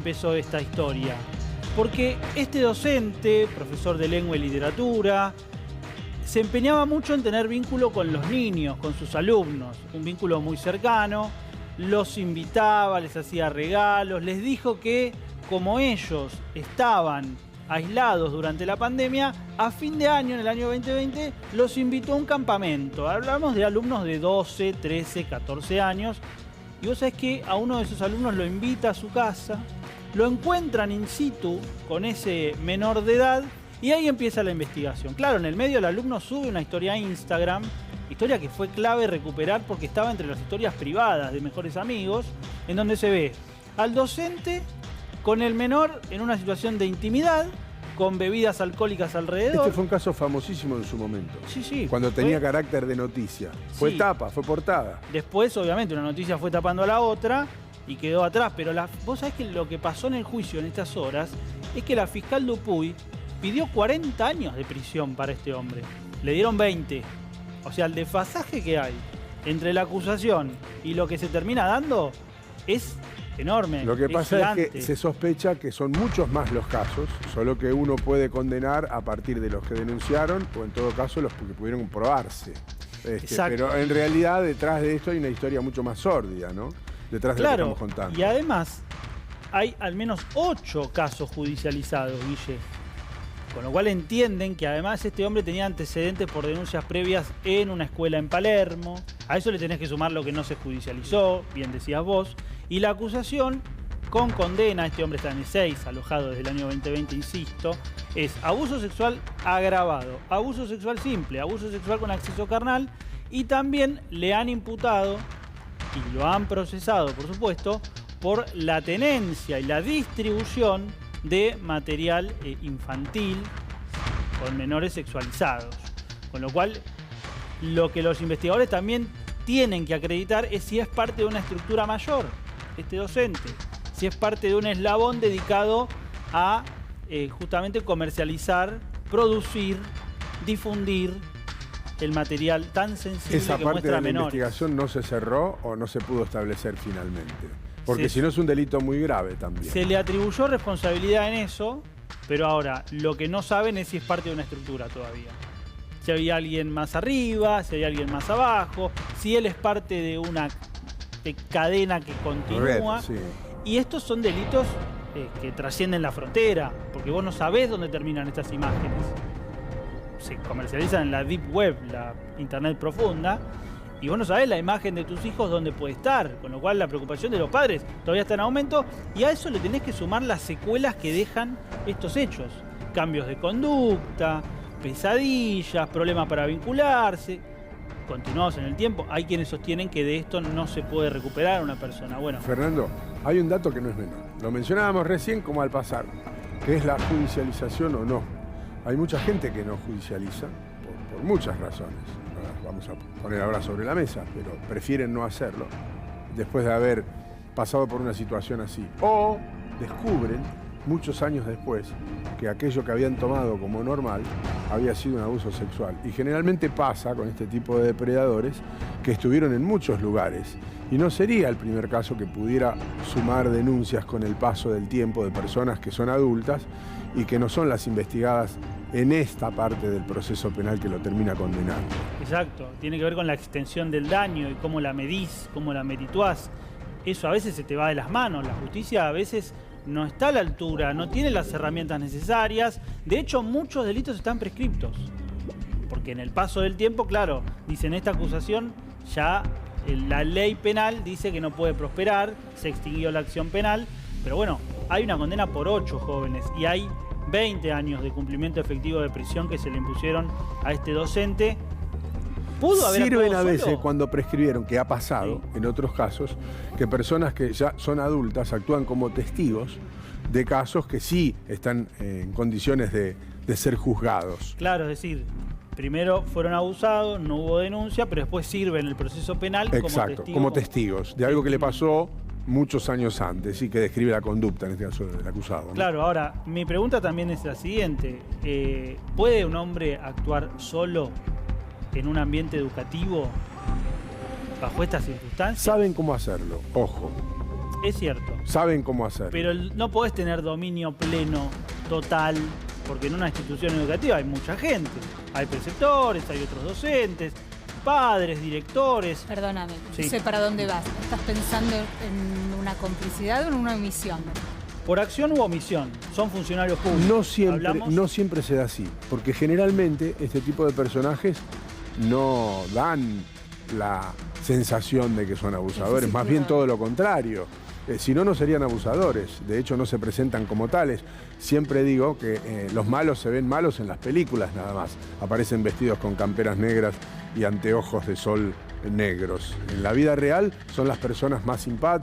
empezó esta historia? Porque este docente, profesor de lengua y literatura, se empeñaba mucho en tener vínculo con los niños, con sus alumnos, un vínculo muy cercano, los invitaba, les hacía regalos, les dijo que como ellos estaban aislados durante la pandemia, a fin de año, en el año 2020, los invitó a un campamento. Hablamos de alumnos de 12, 13, 14 años, y vos sabés que a uno de esos alumnos lo invita a su casa, lo encuentran in situ con ese menor de edad y ahí empieza la investigación. Claro, en el medio el alumno sube una historia a Instagram, historia que fue clave recuperar porque estaba entre las historias privadas de mejores amigos, en donde se ve al docente con el menor en una situación de intimidad, con bebidas alcohólicas alrededor. Este fue un caso famosísimo en su momento. Sí, sí. Cuando tenía carácter de noticia. Fue tapa, fue portada. Después, obviamente, una noticia fue tapando a la otra y quedó atrás. Pero vos sabés que lo que pasó en el juicio en estas horas es que la fiscal Dupuy pidió 40 años de prisión para este hombre. Le dieron 20. O sea, el desfasaje que hay entre la acusación y lo que se termina dando es enorme. Lo que pasa gigante. es que se sospecha que son muchos más los casos, solo que uno puede condenar a partir de los que denunciaron o en todo caso los que pudieron probarse. Pero en realidad detrás de esto hay una historia mucho más sórdida, ¿no? Detrás de lo que estamos contando. Y además hay al menos 8 casos judicializados, Guille. Con lo cual entienden que además este hombre tenía antecedentes por denuncias previas en una escuela en Palermo. A eso le tenés que sumar lo que no se judicializó, bien decías vos. Y la acusación con condena, este hombre está en el 6, alojado desde el año 2020, insisto, es abuso sexual agravado, abuso sexual simple, abuso sexual con acceso carnal, y también le han imputado, y lo han procesado por supuesto, por la tenencia y la distribución de material infantil con menores sexualizados. Con lo cual, lo que los investigadores también tienen que acreditar es si es parte de una estructura mayor, este docente, si es parte de un eslabón dedicado a justamente comercializar, producir, difundir el material tan sensible Esa que parte muestra de la menores. investigación no se cerró o no se pudo establecer finalmente. Porque si no es un delito muy grave también. Se le atribuyó responsabilidad en eso, pero ahora lo que no saben es si es parte de una estructura todavía. Si hay alguien más arriba, si hay alguien más abajo, si él es parte de una cadena que continúa. Sí. Y estos son delitos que trascienden la frontera, porque vos no sabés dónde terminan estas imágenes. Se comercializan en la deep web, la internet profunda, y vos no sabés la imagen de tus hijos dónde puede estar, con lo cual la preocupación de los padres todavía está en aumento, y a eso le tenés que sumar las secuelas que dejan estos hechos. Cambios de conducta, pesadillas, problemas para vincularse. Continuados en el tiempo, hay quienes sostienen que de esto no se puede recuperar una persona. Bueno, Fernando, hay un dato que no es menor. Lo mencionábamos recién como al pasar, que es la judicialización o no. Hay mucha gente que no judicializa por muchas razones. Vamos a poner ahora sobre la mesa, pero prefieren no hacerlo después de haber pasado por una situación así. O descubren, muchos años después, que aquello que habían tomado como normal había sido un abuso sexual. Y generalmente pasa con este tipo de depredadores que estuvieron en muchos lugares. Y no sería el primer caso que pudiera sumar denuncias con el paso del tiempo de personas que son adultas y que no son las investigadas en esta parte del proceso penal que lo termina condenando. exacto, tiene que ver con la extensión del daño y cómo la medís, cómo la merituás. Eso a veces se te va de las manos, la justicia a veces no está a la altura, no tiene las herramientas necesarias. De hecho, muchos delitos están prescriptos, porque en el paso del tiempo, claro, dicen esta acusación ya la ley penal dice que no puede prosperar, se extinguió la acción penal, pero bueno, hay una condena por 8 jóvenes y hay 20 años de cumplimiento efectivo de prisión que se le impusieron a este docente. ¿Pudo haber Sirven a actuado veces solo? cuando prescribieron, que ha pasado en otros casos, que personas que ya son adultas actúan como testigos de casos que sí están en condiciones de ser juzgados. Claro, es decir, primero fueron abusados, no hubo denuncia, pero después sirven el proceso penal Exacto, como testigos de algo que le pasó muchos años antes y que describe la conducta, en este caso del acusado, ¿no? Claro, ahora, mi pregunta también es la siguiente. ¿Puede un hombre actuar solo en un ambiente educativo bajo estas circunstancias? Saben cómo hacerlo, ojo. Es cierto. Saben cómo hacer. Pero no podés tener dominio pleno, total, porque en una institución educativa hay mucha gente. Hay preceptores, hay otros docentes, padres, directores. Perdóname, Sí. no sé para dónde vas. ¿Estás pensando en una complicidad o en una omisión? Por acción u omisión, son funcionarios públicos. No siempre se da así, porque generalmente este tipo de personajes no dan la sensación de que son abusadores, Sí, más bien todo lo contrario. Si no, no serían abusadores, de hecho no se presentan como tales. Siempre digo que los malos se ven malos en las películas nada más. Aparecen vestidos con camperas negras y anteojos de sol negros. En la vida real son las personas más simpáticas.